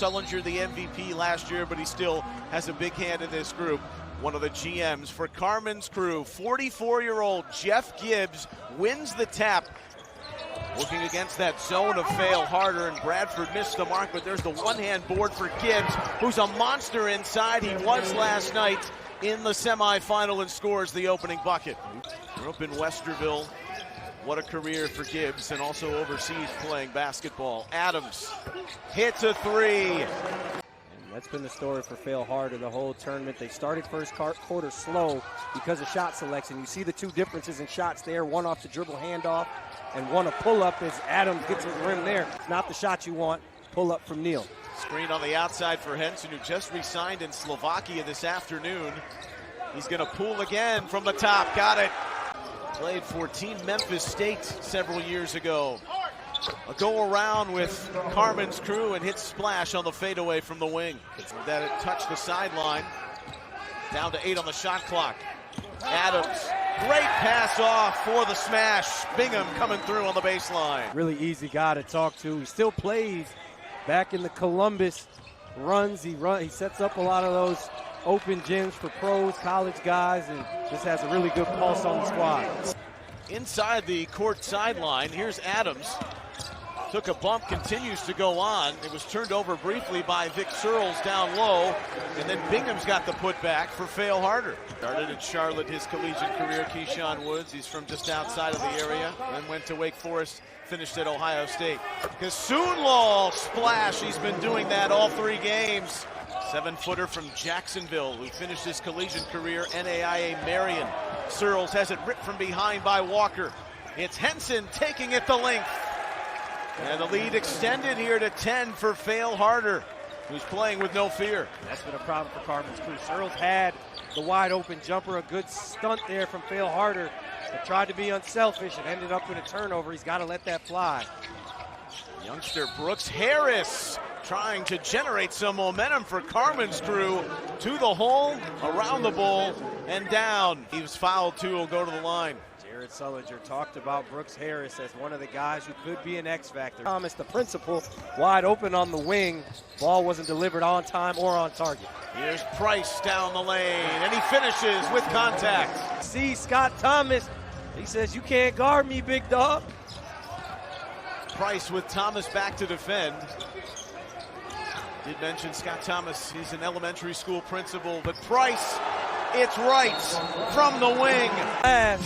Sullinger, the MVP last year, but he still has a big hand in this group. One of the GMs for Carmen's crew, 44-year-old Jeff Gibbs wins the tap. Looking against that zone of Fail Harder, and Bradford missed the mark, but there's the one-hand board for Gibbs, who's a monster inside. He was last night in the semifinal and scores the opening bucket. Grew up in Westerville. What a career for Gibbs, and also overseas playing basketball. Adams hits a three. And that's been the story for Fail Harder the whole tournament. They started first quarter slow because of shot selection. You see the two differences in shots there, one off the dribble handoff and one a pull-up as Adams gets to the rim there. It's not the shot you want, pull-up from Neal. Screen on the outside for Henson, who just re-signed in Slovakia this afternoon. He's going to pull again from the top, got it. Played for Team Memphis State several years ago. A go-around with Carmen's crew and hits splash on the fadeaway from the wing. That it touched the sideline. Down to 8 on the shot clock. Adams, great pass off for the smash. Bingham coming through on the baseline. Really easy guy to talk to. He still plays back in the Columbus runs. He sets up a lot of those open gyms for pros, college guys, and just has a really good pulse on the squad. Inside the court sideline, here's Adams. Took a bump, continues to go on. It was turned over briefly by Vic Searles down low, and then Bingham's got the putback for Fail Harder. Started in Charlotte his collegiate career, Keyshawn Woods. He's from just outside of the area, then went to Wake Forest, finished at Ohio State. Kasoonlall splash, he's been doing that all 3 games. 7-footer from Jacksonville, who finished his collegiate career, NAIA Marion. Searles has it ripped from behind by Walker. It's Henson taking it the length. And the lead extended here to 10 for Fail Harder, who's playing with no fear. That's been a problem for Carmen's crew. Searles had the wide open jumper, a good stunt there from Fail Harder, but tried to be unselfish and ended up with a turnover. He's got to let that fly. Youngster Brooks Harris trying to generate some momentum for Carmen's crew. To the hole, around the bowl, and down. He was fouled too, will go to the line. Jared Sullinger talked about Brooks Harris as one of the guys who could be an X-factor. Thomas, the principal, wide open on the wing. Ball wasn't delivered on time or on target. Here's Price down the lane, and he finishes with contact. See Scott Thomas, he says, "You can't guard me, big dog." Price with Thomas back to defend. Did mention Scott Thomas, he's an elementary school principal, but Price, it's right from the wing. And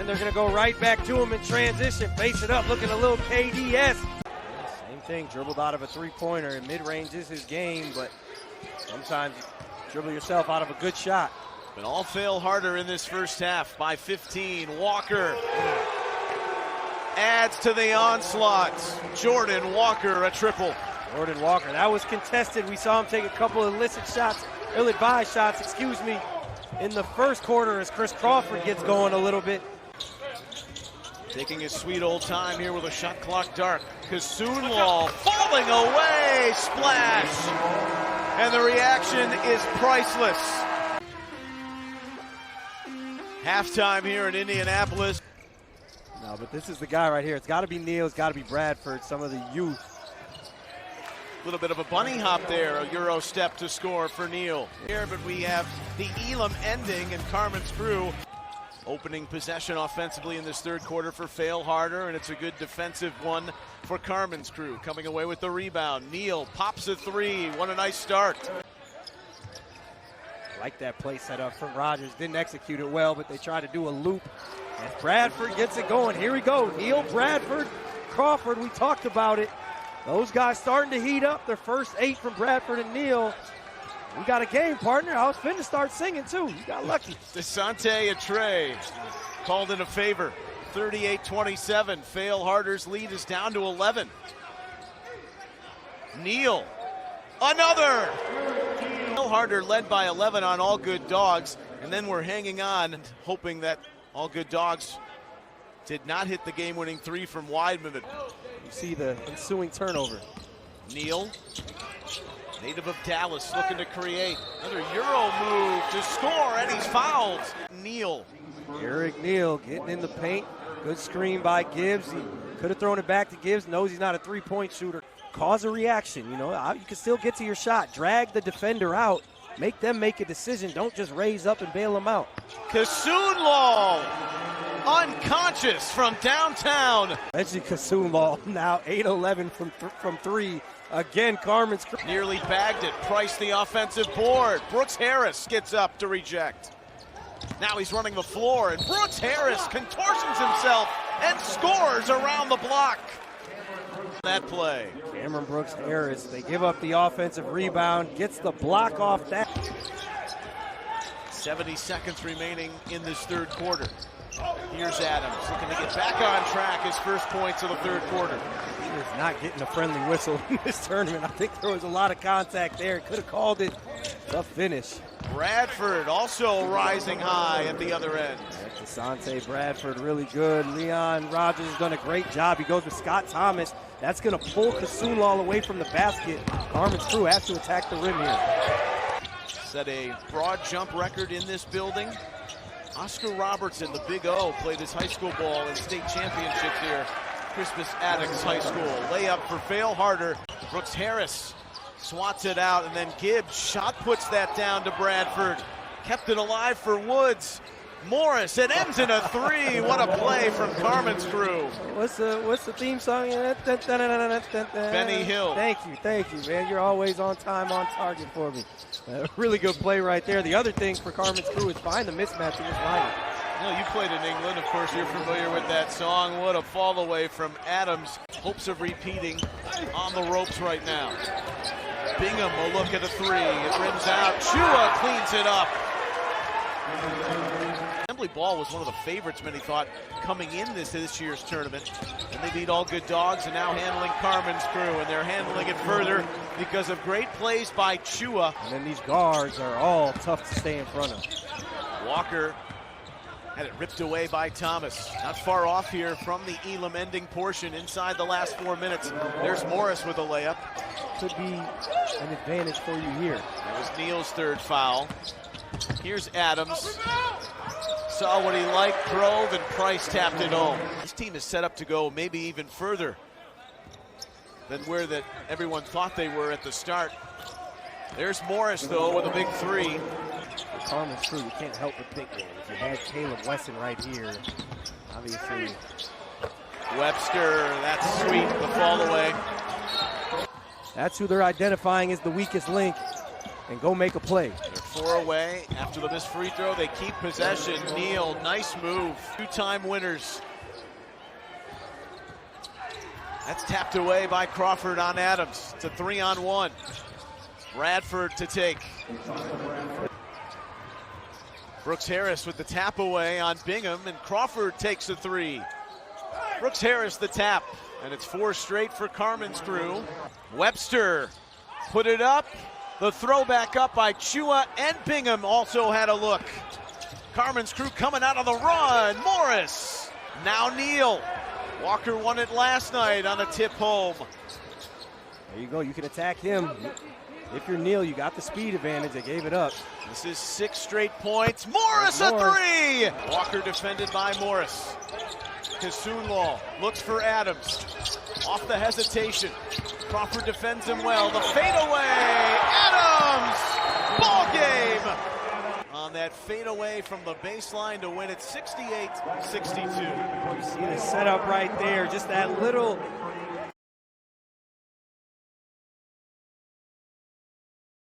they're going to go right back to him in transition. Face it up, looking a little KDS. Same thing, dribbled out of a three-pointer, and mid-range is his game, but sometimes you dribble yourself out of a good shot. But all Fail Harder in this first half by 15. Walker adds to the onslaught. Jordan Walker, a triple. Jordan Walker, that was contested. We saw him take a couple of ill-advised shots, in the first quarter as Chris Crawford gets going a little bit. Taking his sweet old time here with a shot clock dark. Kasoonlall falling away, splash! And the reaction is priceless. Halftime here in Indianapolis. No, but this is the guy right here. It's got to be Neal, it's got to be Bradford, some of the youth. A little bit of a bunny hop there, a Euro step to score for Neal. Here, but we have the Elam ending and Carmen's crew. Opening possession offensively in this third quarter for Fail Harder, and it's a good defensive one for Carmen's crew. Coming away with the rebound. Neal pops a three. What a nice start. Like that play set up from Rogers. Didn't execute it well, but they tried to do a loop. As Bradford gets it going. Here we go. Neal, Bradford, Crawford. We talked about it. Those guys starting to heat up. Their first 8 from Bradford and Neal. We got a game, partner. I was finna start singing, too. You got lucky. Desante Atre called in a favor. 38-27. Fail Harder's lead is down to 11. Neal. Another! Fail Harder led by 11 on All Good Dogs. And then we're hanging on, hoping that All Good Dogs did not hit the game-winning 3 from Weidman. You see the ensuing turnover. Neal, native of Dallas, looking to create. Another Euro move to score, and he's fouled. Neal. Eric Neal getting in the paint. Good screen by Gibbs. He could have thrown it back to Gibbs. Knows he's not a three-point shooter. cause a reaction. You know, you can still get to your shot. Drag the defender out. Make them make a decision. Don't just raise up and bail them out. Kasunlal, unconscious from downtown. Reggie Kasunlal now 8-11 from three. Again, Carmen's nearly bagged it. Price the offensive board. Brooks Harris gets up to reject. Now he's running the floor, and Brooks Harris contortions himself and scores around the block. That play. Cameron Brooks Harris, they give up the offensive rebound, gets the block off that. 70 seconds remaining in this third quarter. Here's Adams looking to get back on track, his first points of the third quarter. He is not getting a friendly whistle in this tournament. I think there was a lot of contact there. Could have called it a finish. Bradford also rising high at the other end. Asante Bradford really good. Leon Rogers has done a great job. He goes to Scott Thomas. That's going to pull Kasunlal away from the basket. Carmen's crew has to attack the rim here. Set a broad jump record in this building. Oscar Robertson, the Big O, played his high school ball in state championships here. Crispus Attucks High School. Layup for Fail Harder. Brooks Harris swats it out, and then Gibbs shot puts that down to Bradford. Kept it alive for Woods. Morris, it ends in a three. What a play from Carmen's crew. What's the theme song? Benny Hill. Thank you, man. You're always on time, on target for me. Really good play right there. The other thing for Carmen's crew is find the mismatch in this lineup. You know, you played in England. Of course, you're familiar with that song. What a fall away from Adams. Hopes of repeating on the ropes right now. Bingham will look at a three. It rims out. Chua cleans it up. Assembly Ball was one of the favorites, many thought, coming in this year's tournament. And they beat All Good Dogs and now handling Carmen's crew. And they're handling it further because of great plays by Chua. And then these guards are all tough to stay in front of. Walker had it ripped away by Thomas. Not far off here from the Elam ending portion inside the last 4 minutes. There's Morris with a layup. Could be an advantage for you here. It was Neal's third foul. Here's Adams. Saw what he liked, drove, and Price tapped it home. This team is set up to go maybe even further than where that everyone thought they were at the start. There's Morris, though, with a big three. For Carmen's crew, you can't help but think that if you had Caleb Wesson right here, obviously. Webster, that's sweet, the fall away. That's who they're identifying as the weakest link. And go make a play. They're 4 away. After the missed free throw, they keep possession. Neal, nice move. Two-time winners. That's tapped away by Crawford on Adams. It's a 3-on-1. Bradford to take. Brooks Harris with the tap away on Bingham, and Crawford takes the three. Brooks Harris the tap, and it's 4 straight for Carmen's crew. Webster put it up. The throw back up by Chua, and Bingham also had a look. Carmen's crew coming out of the run. Morris. Now Neal. Walker won it last night on a tip home. There you go. You can attack him. If you're Neal, you got the speed advantage. They gave it up. This is 6 straight points. Morris a three. Walker defended by Morris. Kasunlal looks for Adams. Off the hesitation. Crawford defends him well. The fadeaway. Adams! Ball game! On that fadeaway from the baseline to win it 68-62. You see the setup right there. Just that little